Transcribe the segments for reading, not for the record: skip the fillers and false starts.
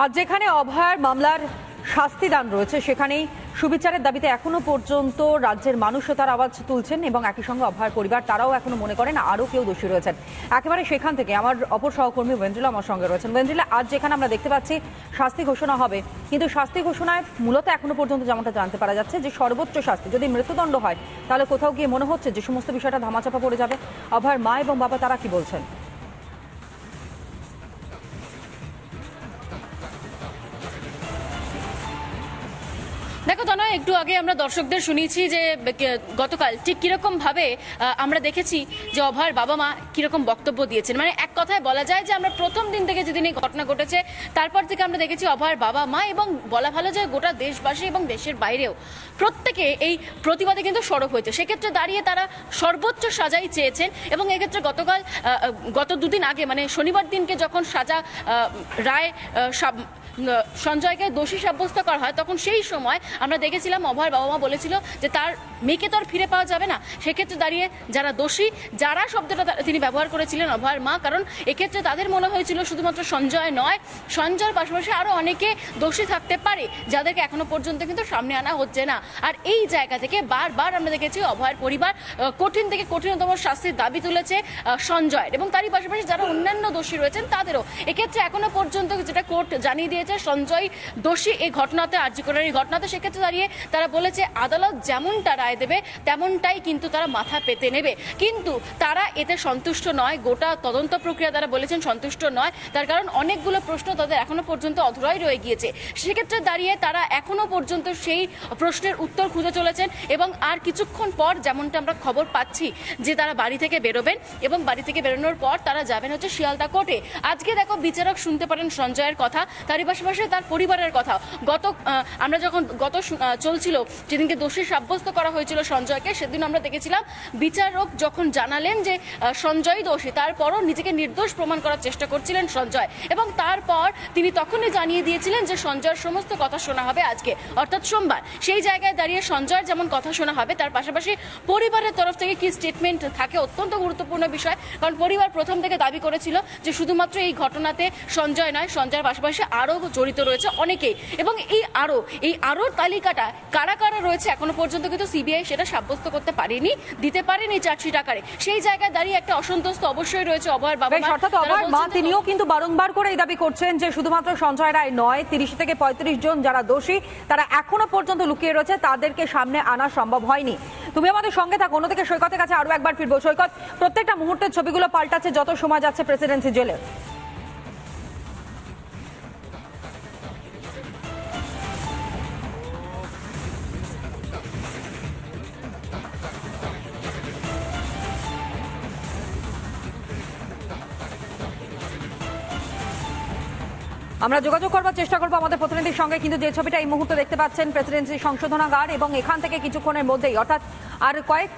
আর যেখানে অভয়ার মামলার শাস্তিদান রয়েছে সেখানেই সুবিচারের দাবিতে এখনো পর্যন্ত রাজ্যের মানুষও তার আওয়াজ তুলছেন এবং একই সঙ্গে অভয়ার পরিবার তারাও এখনো মনে করেন আরও কেউ দোষী রয়েছেন। একেবারে সেখান থেকে আমার অপর সহকর্মী ওয়েন্দ্রিলা আমার সঙ্গে রয়েছেন। ওয়েন্দ্রিলা, আজ যেখানে আমরা দেখতে পাচ্ছি শাস্তি ঘোষণা হবে, কিন্তু শাস্তি ঘোষণায় মূলত এখনো পর্যন্ত যেমনটা জানতে পারা যাচ্ছে যে সর্বোচ্চ শাস্তি যদি মৃত্যুদণ্ড হয় তাহলে কোথাও গিয়ে মনে হচ্ছে যে সমস্ত বিষয়টা ধামাচাপা পড়ে যাবে। অভয়ার মা এবং বাবা তারা কি বলছেন? দেখো তনয়, একটু আগে আমরা দর্শকদের শুনিয়েছি যে গতকাল ঠিক কিরকম ভাবে আমরা দেখেছি যে অভয়ার বাবা মা কিরকম বক্তব্য দিয়েছেন। মানে এক কথায় বলা যায় যে আমরা প্রথম দিন থেকে যেদিন এই ঘটনা ঘটেছে তারপর থেকে আমরা দেখেছি অভয়ার বাবা মা এবং বলা ভালো যে গোটা দেশবাসী এবং দেশের বাইরেও প্রত্যেকে এই প্রতিবাদে কিন্তু সরব হয়েছে। সেক্ষেত্রে দাঁড়িয়ে তারা সর্বোচ্চ সাজাই চেয়েছেন এবং এক্ষেত্রে গত দুদিন আগে মানে শনিবার দিনকে যখন সাজা রায় সঞ্জয়কে দোষী সাব্যস্ত করা হয় তখন সেই সময় আমরা দেখেছিলাম অভয়ের বাবা মা বলেছিল যে তার মেয়েকে তো আর ফিরে পাওয়া যাবে না। সেক্ষেত্রে দাঁড়িয়ে যারা দোষী, যারা শব্দটা তিনি ব্যবহার করেছিলেন অভয়ের মা, কারণ এক্ষেত্রে তাদের মনে হয়েছিল শুধুমাত্র সঞ্জয় নয়, সঞ্জয়ের পাশাপাশি আরও অনেকে দোষী থাকতে পারে যাদেরকে এখনো পর্যন্ত কিন্তু সামনে আনা হচ্ছে না। আর এই জায়গা থেকে বারবার আমরা দেখেছি অভয়ের পরিবার কঠিন থেকে কঠিনতম শাস্তির দাবি তুলেছে সঞ্জয়ের, এবং তারই পাশাপাশি যারা অন্যান্য দোষী রয়েছেন তাদেরও। এক্ষেত্রে এখনো পর্যন্ত যেটা কোর্ট জানিয়ে দিয়েছে সঞ্জয় দোষী এই ঘটনাতে, আরজি করের এই ঘটনাতে। সেক্ষেত্রে দাঁড়িয়ে তারা বলেছে আদালত যেমনটা রায় দেবে তেমনটাই কিন্তু তারা মাথা পেতে নেবে, কিন্তু তারা এতে সন্তুষ্ট নয়। গোটা তদন্ত প্রক্রিয়া তারা বলেছেন সন্তুষ্ট নয়, তার কারণ অনেকগুলো প্রশ্ন তাদের এখনো পর্যন্ত অধরাই রয়ে গিয়েছে। সেক্ষেত্রে দাঁড়িয়ে তারা এখনো পর্যন্ত সেই প্রশ্নের উত্তর খুঁজে চলেছেন এবং আর কিছুক্ষণ পর যেমনটা আমরা খবর পাচ্ছি যে তারা বাড়ি থেকে বেরোবেন এবং বাড়ি থেকে বেরোনোর পর তারা যাবেন হচ্ছে শিয়ালদা কোর্টে। আজকে দেখো বিচারক শুনতে পারেন সঞ্জয়ের কথা, তারই পাশাপাশি তার পরিবারের কথা। আমরা যখন চলছিল যেদিনকে দোষী সাব্যস্ত করা হয়েছিল সঞ্জয়কে, সেদিন আমরা দেখেছিলাম বিচারক যখন জানালেন যে সঞ্জয় দোষী, তারপরও নিজেকে নির্দোষ প্রমাণ করার চেষ্টা করছিলেন সঞ্জয়, এবং তারপর তিনি তখনই জানিয়ে দিয়েছিলেন যে সঞ্জয়ের সমস্ত কথা শোনা হবে আজকে অর্থাৎ সোমবার। সেই জায়গায় দাঁড়িয়ে সঞ্জয়ের যেমন কথা শোনা হবে, তার পাশাপাশি পরিবারের তরফ থেকে কি স্টেটমেন্ট থাকে অত্যন্ত গুরুত্বপূর্ণ বিষয়, কারণ পরিবার প্রথম থেকে দাবি করেছিল যে শুধুমাত্র এই ঘটনাতে সঞ্জয় নয়, সঞ্জয়ের পাশাপাশি আরও জড়িত রয়েছে অনেকেই, এবং এই আরোর তালিকাটা কারা কারা রয়েছে এখনো পর্যন্ত কিন্তু সিবিআই সেটা সাব্যস্ত করতে পারেনি, দিতে পারেনি চার্জশিট আকারে। সেই জায়গায় দাঁড়িয়ে একটা অসন্তোষ অবশ্যই রয়েছে অভয়ের বাবা মা। অর্থাৎ অভয়ের মা তিনিও কিন্তু বারংবার করে এই দাবি করছেন যে শুধুমাত্র সঞ্জয় রায় নয়, 30 থেকে 35 জন যারা দোষী তারা এখনো পর্যন্ত লুকিয়ে রয়েছে, তাদেরকে সামনে আনা সম্ভব হয়নি। তুমি আমাদের সঙ্গে থাকো, অন্যদিকে সৈকতের কাছে আরো একবার ফিরবো। সৈকত, প্রত্যেকটা মুহূর্তের ছবিগুলো পাল্টাচ্ছে যত সময় যাচ্ছে প্রেসিডেন্সি জেলে। আমরা যোগাযোগ করবার চেষ্টা করবো আমাদের প্রতিনিধির সঙ্গে, কিন্তু যে ছবিটা এই মুহূর্তে দেখতে পাচ্ছেন প্রেসিডেন্সি সংশোধনাগার, এবং এখান থেকে কিছুক্ষণের মধ্যেই অর্থাৎ আর কয়েক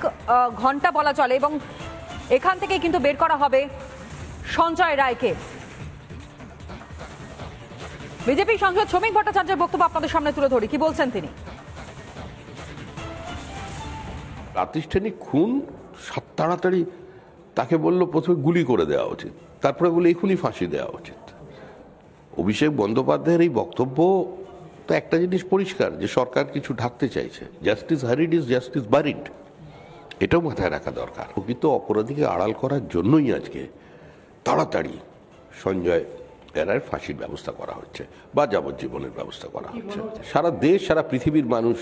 ঘন্টা বলা চলে, এবং এখান থেকে কিন্তু বের করা হবে সঞ্জয় রায়কে। বিজেপি সাংসদ শ্রমিক ভট্টাচার্যের বক্তব্য আপনাদের সামনে তুলে ধরি, কি বলছেন তিনি? প্রাতিষ্ঠানিক খুন তাড়াতাড়ি তাকে বললো প্রথমে গুলি করে দেওয়া উচিত, তারপরে বলে এখনই ফাঁসি দেওয়া উচিত। অভিষেক বন্দ্যোপাধ্যায়ের এই বক্তব্য তো একটা জিনিস পরিষ্কার যে সরকার কিছু ঢাকতে চাইছে। জাস্টিস হারিড ইজ জাস্টিস বারিড, এটাও মাথায় রাখা দরকার। প্রকৃত অপরাধীকে আড়াল করার জন্যই আজকে তাড়াতাড়ি সঞ্জয় রায়ের ফাঁসির ব্যবস্থা করা হচ্ছে বা যাবজ্জীবনের ব্যবস্থা করা হচ্ছে। সারা দেশ, সারা পৃথিবীর মানুষ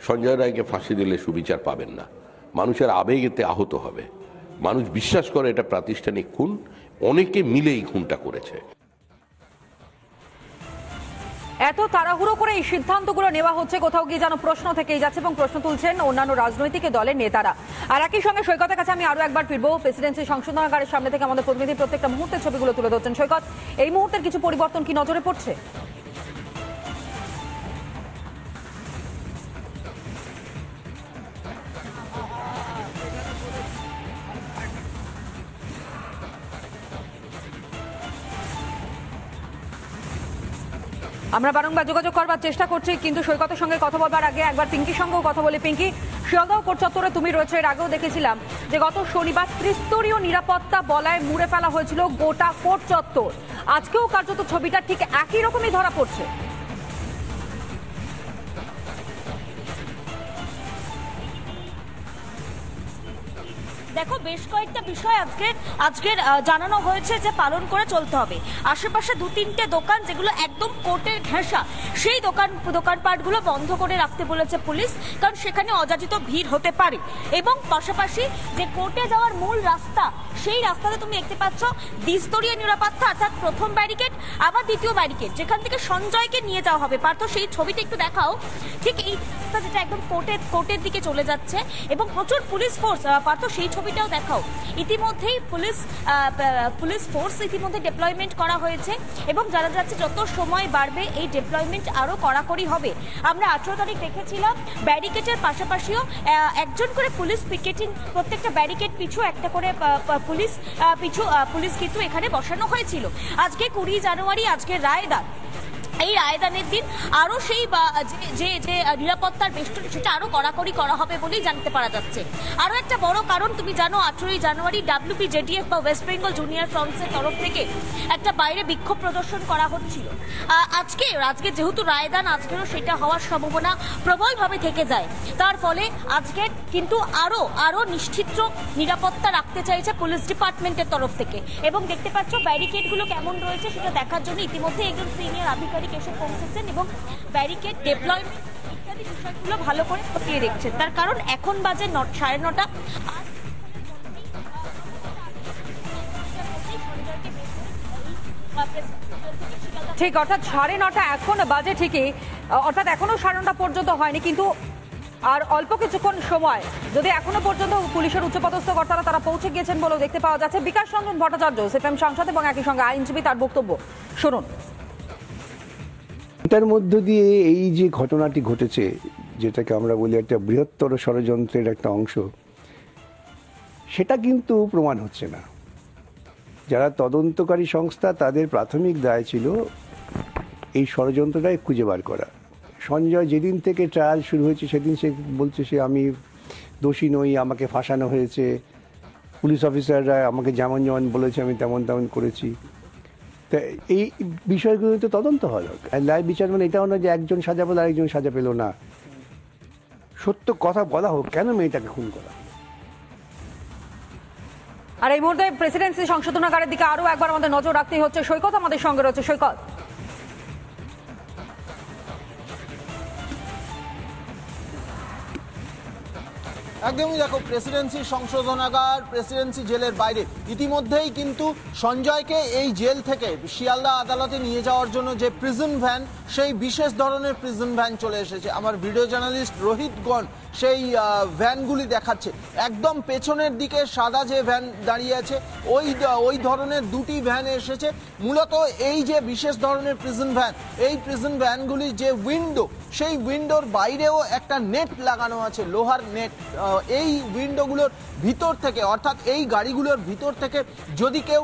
সঞ্জয় রায়কে ফাঁসি দিলে সুবিচার পাবেন না, মানুষের আবেগ এতে আহত হবে। মানুষ বিশ্বাস করে এটা প্রাতিষ্ঠানিক খুন, অনেকে মিলে এই খুনটা করেছে। এত তাড়াহুড়ো করে এই সিদ্ধান্তগুলো নেওয়া হচ্ছে কোথাও গিয়ে যেন প্রশ্ন থেকেই যাচ্ছে, এবং প্রশ্ন তুলছেন অন্যান্য রাজনৈতিক দলের নেতারা। আর একই সঙ্গে সৈকতের কাছে আমি আরো একবার ফিরবো। প্রেসিডেন্সি সংশোধনাগারের সামনে থেকে আমাদের প্রতিনিধি প্রত্যেকটা মুহূর্তের ছবিগুলো তুলে ধরছেন। সৈকত, এই মুহূর্তের কিছু পরিবর্তন কি নজরে পড়ছে? আমরা বারংবার যোগাযোগ করবার চেষ্টা করছি, কিন্তু সৈকতের সঙ্গে কথা বলবার আগে একবার পিঙ্কির সঙ্গেও কথা বলি। পিঙ্কি, শিয়ালদহ কোর্ট চত্বরে তুমি রয়েছে, এর আগেও দেখেছিলাম যে গত শনিবার ত্রিস্তরীয় নিরাপত্তা বলয়ে মুড়ে ফেলা হয়েছিল গোটা কোর্ট চত্বর। আজকেও কার্যত ছবিটা ঠিক একই রকমই ধরা পড়ছে। দেখো, বেশ কয়েকটা বিষয় আজকের জানানো হয়েছে যে পালন করে চলতে হবে। আশেপাশে 2-3টে দোকান যেগুলো একদম কোর্টের ঘেঁষা, সেই দোকানপাটগুলো বন্ধ করে রাখতে বলেছে পুলিশ, কারণ সেখানে অযাচিত ভিড় হতে পারে। এবং পাশাপাশি যে কোর্টে যাওয়ার মূল রাস্তা, সেই রাস্তাতে তুমি দেখতে পাচ্ছ দ্বিস্তরীয় নিরাপত্তা, অর্থাৎ প্রথম ব্যারিকেড আবার দ্বিতীয় ব্যারিকেড, যেখান থেকে সঞ্জয়কে নিয়ে যাওয়া হবে। পার্থ, সেই ছবিটা একটু দেখাও। ঠিক এই রাস্তা যেটা একদম কোর্টের দিকে চলে যাচ্ছে এবং প্রচুর পুলিশ ফোর্স। পার্থ, সেই ছবিটাও দেখাও। ইতিমধ্যেই পুলিশ ফোর্স ইতিমধ্যে ডিপ্লয়মেন্ট করা হয়েছে এবং জানা যাচ্ছে যত সময় বাড়বে এই ডিপ্লয়মেন্ট আরো কড়াকড়ি হবে। আমরা 18 তারিখ দেখেছিলাম ব্যারিকেডের পাশাপাশিও একজন করে পুলিশ পিকেটিং, প্রত্যেকটা ব্যারিকেড পিছু একটা করে পুলিশ কিন্তু এখানে বসানো হয়েছিল। আজকে 20 জানুয়ারি, আজকে রায়দান। এই রায়দানের দিন আরো সেই যে নিরাপত্তার বেষ্টনী সেটা আরো কড়াকড়ি করা হবে বলেই জানতে পারা যাচ্ছে। আরো একটা বড় কারণ, তুমি জানো 18 জানুয়ারি WPJDF বা ওয়েস্ট বেঙ্গল জুনিয়র ফ্রন্টসের তরফ থেকে একটা বাইরে বিক্ষোভ প্রদর্শন করা হচ্ছিল। আজকে যেহেতু রায়দান, আজকেরও সেটা হওয়ার সম্ভাবনা প্রবলভাবে থেকে যায়। তার ফলে আজকে কিন্তু আরো নিশ্চিত নিরাপত্তা রাখতে চাইছে পুলিশ ডিপার্টমেন্টের তরফ থেকে। এবং দেখতে পাচ্ছ ব্যারিকেডগুলো কেমন রয়েছে সেটা দেখার জন্য ইতিমধ্যে একজন সিনিয়র আধিকারিক এসে পৌঁছেছেন এবং ব্যারিকেড ডিপ্লয়মেন্ট ইত্যাদি বিষয়গুলো ভালো করে খতিয়ে দেখছেন। তার কারণ এখন বাজে 9:30। ঠিক, অর্থাৎ 9:30 এখন বাজে ঠিকই, অর্থাৎ এখনো 9:30 পর্যন্ত হয়নি, কিন্তু আর অল্প কিছুক্ষণ সময় যদি এখনো পর্যন্ত পুলিশের উচ্চপদস্থ কর্তারা তারা পৌঁছে গিয়েছেন বলেও দেখতে পাওয়া যাচ্ছে। বিকাশ রঞ্জন ভট্টাচার্য, সিপিএম সাংসদ এবং একই সঙ্গে আইনজীবী, তার বক্তব্য শুনুন। এটার মধ্য দিয়ে এই যে ঘটনাটি ঘটেছে, যেটাকে আমরা বলি একটা বৃহত্তর ষড়যন্ত্রের একটা অংশ, সেটা কিন্তু প্রমাণ হচ্ছে না। যারা তদন্তকারী সংস্থা, তাদের প্রাথমিক দায় ছিল এই ষড়যন্ত্রটাই খুঁজে বার করা। সঞ্জয় যেদিন থেকে ট্রায়াল শুরু হয়েছে সেদিন সে বলছে সে আমি দোষী নই, আমাকে ফাঁসানো হয়েছে, পুলিশ অফিসাররা আমাকে যেমন যেমন বলেছে আমি তেমন তেমন করেছি। তা এই বিষয়গুলো তো তদন্ত হওয়া দরকার। ন্যায় বিচার মানে এটাও না যে একজন সাজা পেল আরেকজন সাজা পেল না, সত্য কথা বলা হোক কেন মেয়েটাকে খুন করা। আর এই মুহূর্তে প্রেসিডেন্সি সংশোধনাগারের দিকে আরো একবার আমাদের নজর রাখতেই হচ্ছে। সৈকত আমাদের সঙ্গে রয়েছে। সৈকত, একদমই দেখো, প্রেসিডেন্সি সংশোধনাগার, প্রেসিডেন্সি জেলের বাইরে ইতিমধ্যেই কিন্তু সঞ্জয়কে এই জেল থেকে শিয়ালদা আদালতে নিয়ে যাওয়ার জন্য যে প্রিজন ভ্যান, সেই বিশেষ ধরনের প্রিজন ভ্যান চলে এসেছে। আমার ভিডিও জার্নালিস্ট রোহিতগণ সেই ভ্যানগুলি দেখাচ্ছে। একদম পেছনের দিকে সাদা যে ভ্যান দাঁড়িয়ে আছে, ওই ধরনের দুটি ভ্যান এসেছে। মূলত এই যে বিশেষ ধরনের প্রিজন ভ্যান, এই প্রিজন ভ্যানগুলির যে উইন্ডো, সেই উইন্ডোর বাইরেও একটা নেট লাগানো আছে, লোহার নেট। এই উইন্ডোগুলোর ভিতর থেকে, অর্থাৎ এই গাড়িগুলোর ভিতর থেকে যদি কেউ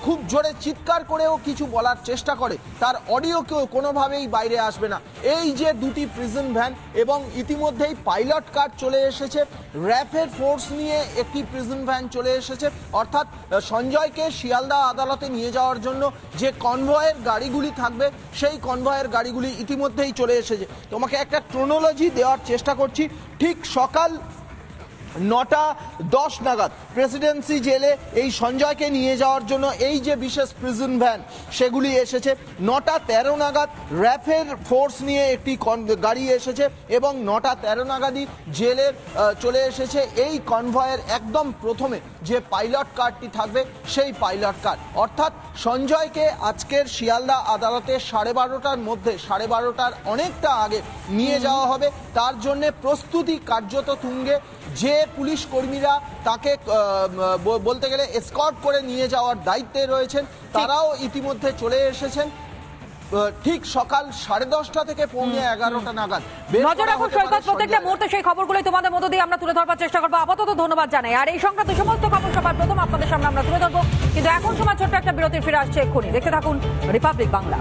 খুব জোরে চিৎকার করেও কিছু বলার চেষ্টা করে, তার অডিও কেউ কোনোভাবেই বাইরে আসবে না। এই যে দুটি প্রিজন ভ্যান, এবং ইতিমধ্যেই পাইলট কার চলে এসেছে, র্যাফের ফোর্স নিয়ে একটি প্রিজন ভ্যান চলে এসেছে। অর্থাৎ সঞ্জয়কে শিয়ালদা আদালতে নিয়ে যাওয়ার জন্য যে কনভয়ের গাড়িগুলি থাকবে, সেই কনভয়ের গাড়িগুলি ইতিমধ্যেই চলে এসেছে। তোমাকে একটা ক্রোনোলজি দেওয়ার চেষ্টা করছি। ঠিক সকাল 9:10 নাগাদ প্রেসিডেন্সি জেলে এই সঞ্জয়কে নিয়ে যাওয়ার জন্য এই যে বিশেষ প্রিজন ভ্যান, সেগুলি এসেছে। 9:13 নাগাদ র্যাফের ফোর্স নিয়ে একটি গাড়ি এসেছে এবং 9:13 নাগাদই জেলের চলে এসেছে এই কনভয়ের একদম প্রথমে যে পাইলট কারটি থাকবে, সেই পাইলট কার। অর্থাৎ সঞ্জয়কে আজকের শিয়ালদা আদালতে 12:30টার মধ্যে, 12:30টার অনেকটা আগে নিয়ে যাওয়া হবে। তার জন্য প্রস্তুতি কার্যত তুঙ্গে। যে পুলিশ কর্মীরা তাকে বলতে গেলে এসকর্ট করে নিয়ে যাওয়ার দায়িত্বে রয়েছেন, তারাও ইতিমধ্যে চলে এসেছেন। ঠিক সকাল 10:30 থেকে পৌনে 11টা নাগাদ। নজর রাখুন সৈকত, প্রত্যেকটা মুহূর্তে সেই খবরগুলোই তোমাদের মধ্য দিয়ে আমরা তুলে ধরবার চেষ্টা করবো। আপাতত ধন্যবাদ জানাই। আর এই সংক্রান্ত সমস্ত খবর সবার প্রথম আপনাদের সামনে আমরা তুলে ধরবো, কিন্তু এখন সময় ছোট্ট একটা বিরতির, ফিরে আসছে এক্ষুনি। দেখতে থাকুন রিপাবলিক বাংলা।